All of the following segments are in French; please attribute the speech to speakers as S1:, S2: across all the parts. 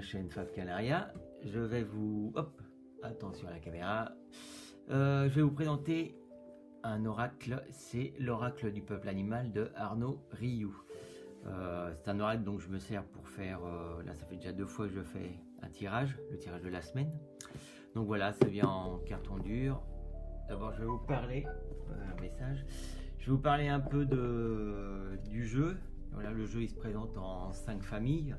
S1: la chaîne Fab Canaria. Je vais vous... Hop, attention à la caméra. Je vais vous présenter un oracle, c'est l'oracle du peuple animal de Arnaud Rioux. C'est un oracle dont je me sers pour faire... là, ça fait déjà 2 fois que je fais un tirage, le tirage de la semaine. Donc voilà, ça vient en carton dur. D'abord, je vais vous parler... un message. Je vais vous parler un peu du jeu. Voilà, le jeu il se présente en 5 familles.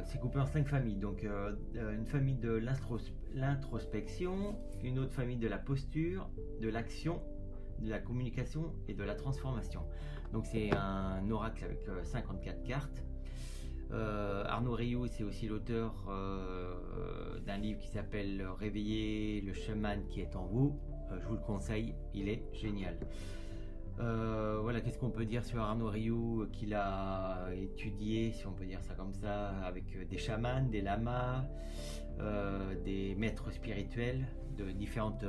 S1: C'est coupé en 5 familles. Donc une famille de l'introspection, une autre famille de la posture, de l'action, de la communication et de la transformation. Donc c'est un oracle avec 54 cartes. Arnaud Rioux, c'est aussi l'auteur d'un livre qui s'appelle Réveiller le chaman qui est en vous. Je vous le conseille, il est génial. Voilà, qu'est-ce qu'on peut dire sur Arnaud Rioux, qu'il a étudié, si on peut dire ça comme ça, avec des chamans, des lamas, des maîtres spirituels de différents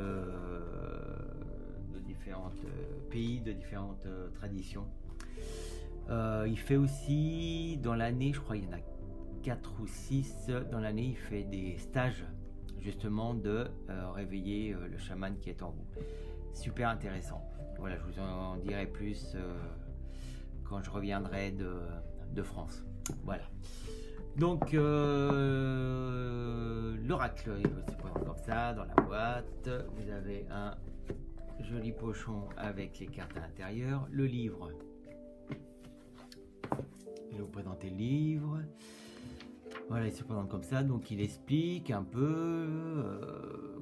S1: pays, de différentes traditions. Il fait aussi, dans l'année, je crois qu'il y en a 4 ou 6, dans l'année, il fait des stages, justement, de réveiller le chaman qui est en vous. Super intéressant. Voilà, je vous en dirai plus quand je reviendrai de France. Voilà. Donc, l'oracle, c'est comme ça, dans la boîte. Vous avez un joli pochon avec les cartes à l'intérieur. Le livre. Je vais vous présenter le livre. Voilà, il se présente comme ça, donc il explique un peu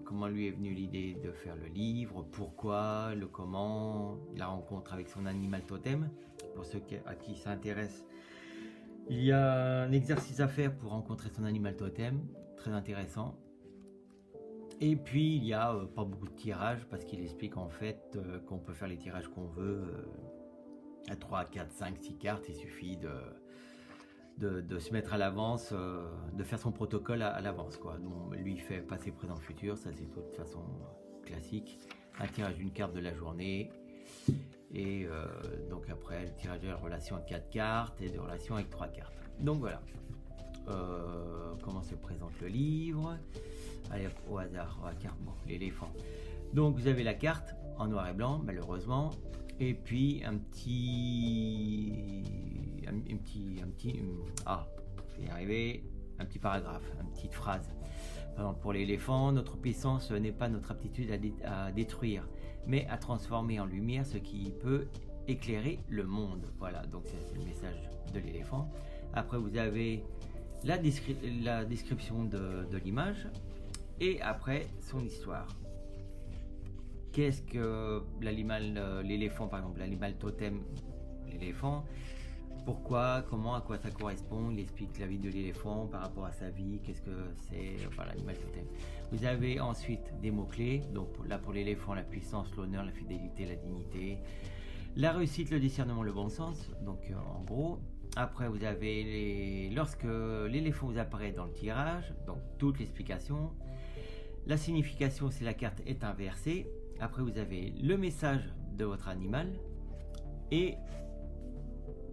S1: comment lui est venue l'idée de faire le livre, pourquoi, le comment, la rencontre avec son animal totem. Pour ceux à qui ça intéresse, il y a un exercice à faire pour rencontrer son animal totem, très intéressant. Et puis il y a pas beaucoup de tirages, parce qu'il explique en fait qu'on peut faire les tirages qu'on veut à 3, 4, 5, 6 cartes, il suffit de se mettre à l'avance, de faire son protocole à l'avance, quoi. Donc, lui il fait passé, présent, futur, ça c'est de toute façon classique. Un tirage d'une carte de la journée, et donc après le tirage de la relation à 4 cartes et de relation avec 3 cartes. Donc voilà, comment se présente le livre. Allez, au hasard, bon, l'éléphant. Donc vous avez la carte en noir et blanc, malheureusement, et puis un petit paragraphe, une petite phrase. Par exemple, pour l'éléphant, notre puissance n'est pas notre aptitude à détruire, mais à transformer en lumière ce qui peut éclairer le monde. Voilà, donc c'est le message de l'éléphant. Après, vous avez la description de l'image, et après son histoire. Qu'est-ce que l'éléphant, par exemple, l'animal totem, l'éléphant, pourquoi, comment, à quoi ça correspond, il explique la vie de l'éléphant par rapport à sa vie, qu'est-ce que c'est, enfin l'animal totem. Vous avez ensuite des mots-clés, donc là pour l'éléphant, la puissance, l'honneur, la fidélité, la dignité, la réussite, le discernement, le bon sens, donc en gros. Après vous avez lorsque l'éléphant vous apparaît dans le tirage, donc toute l'explication. La signification, si la carte est inversée. Après vous avez le message de votre animal, et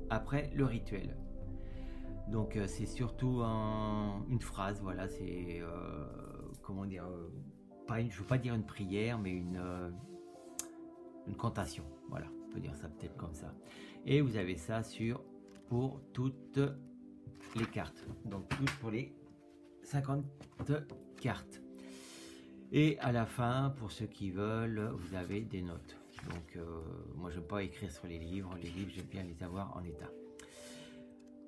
S1: après le rituel. Donc c'est surtout une phrase, voilà, c'est comment dire, je ne veux pas dire une prière, mais une cantation, voilà, on peut dire ça peut-être comme ça. Et vous avez ça pour toutes les cartes, donc toutes pour les 50 cartes. Et à la fin, pour ceux qui veulent, vous avez des notes. Donc moi je n'aime pas écrire sur les livres j'aime bien les avoir en état.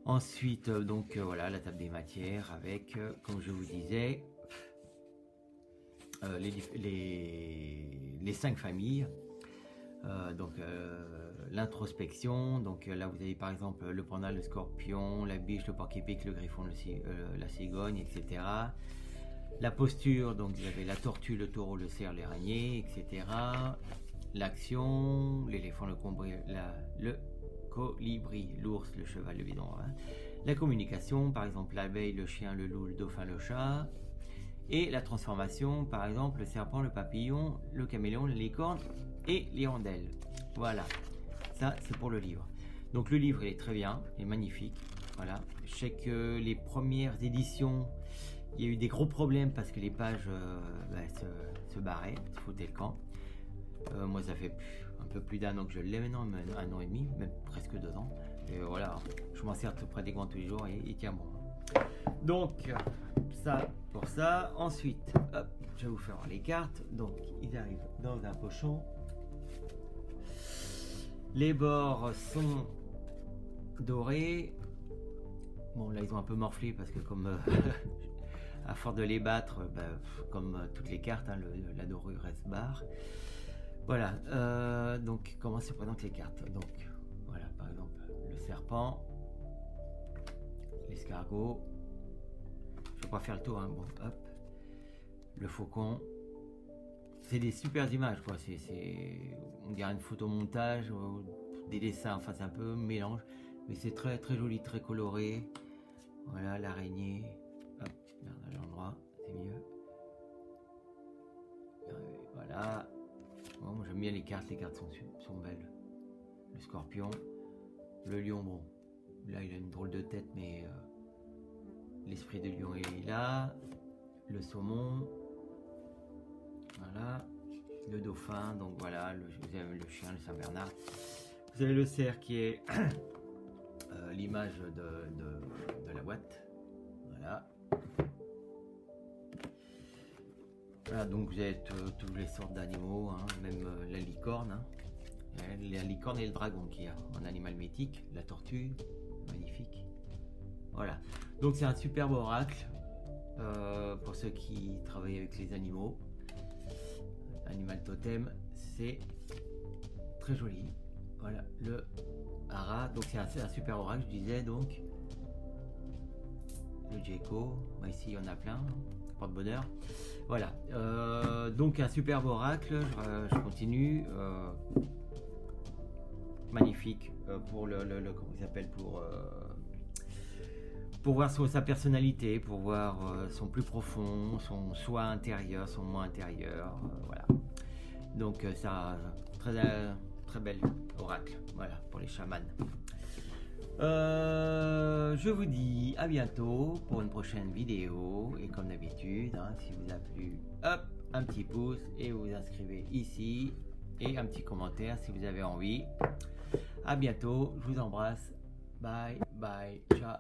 S1: Ensuite donc voilà la table des matières avec comme je vous disais les 5 familles. Donc l'introspection, donc là vous avez par exemple le panda, le scorpion, la biche, le porc-épic, le griffon, la cigogne, etc. La posture, donc vous avez la tortue, le taureau, le cerf, l'araignée, etc. L'action, l'éléphant, le colibri, l'ours, le cheval, le bidon. Hein. La communication, par exemple l'abeille, le chien, le loup, le dauphin, le chat. Et la transformation, par exemple le serpent, le papillon, le caméléon, la licorne et l'hirondelle. Voilà, ça c'est pour le livre. Donc le livre il est très bien, il est magnifique. Voilà. Je sais que les premières éditions, il y a eu des gros problèmes parce que les pages se barraient, se foutaient le camp. Moi, ça fait un peu plus d'1 an que je l'ai maintenant, 1 an et demi, même presque 2 ans. Et voilà, je m'en sers près des gants tous les jours et il tient bon. Donc, ça pour ça. Ensuite, hop, je vais vous faire voir les cartes. Donc, ils arrivent dans un pochon. Les bords sont dorés. Bon, là, ils ont un peu morflé parce que comme à force de les battre, comme toutes les cartes, hein, la dorure reste barre. Voilà, donc comment se présentent les cartes. Donc, voilà, par exemple, le serpent, l'escargot. Je vais pas faire le tour, hein. Bon, hop. Le faucon. C'est des super images, quoi. On dirait une photomontage, des dessins, enfin c'est un peu mélange, mais c'est très très joli, très coloré. Voilà, l'araignée. Hop, merde, à l'endroit, c'est mieux. Voilà. Bon, moi j'aime bien les cartes sont belles. Le scorpion, le lion, bon, là il a une drôle de tête, mais l'esprit de lion est là. Le saumon, voilà. Le dauphin, donc voilà, vous avez le chien, le Saint-Bernard. Vous avez le cerf qui est l'image de la boîte. Voilà. Voilà, donc vous avez toutes les sortes d'animaux, hein, même la licorne. Hein. La licorne et le dragon qui est un animal mythique. La tortue, magnifique. Voilà. Donc c'est un superbe oracle pour ceux qui travaillent avec les animaux. Animal totem, c'est très joli. Voilà, le hara, donc c'est un super oracle, je disais donc. Le gecko, ici il y en a plein, porte-bonheur. Voilà, donc un superbe oracle, je continue. Magnifique pour comment il s'appelle, pour voir sa personnalité, pour voir son plus profond, son soi intérieur, son moi intérieur, voilà. Donc ça, très bel oracle, voilà, pour les chamans. Je vous dis à bientôt pour une prochaine vidéo, et comme d'habitude, hein, si vous a plu, hop, un petit pouce et vous vous inscrivez ici, et un petit commentaire si vous avez envie. À bientôt, je vous embrasse, bye bye, ciao.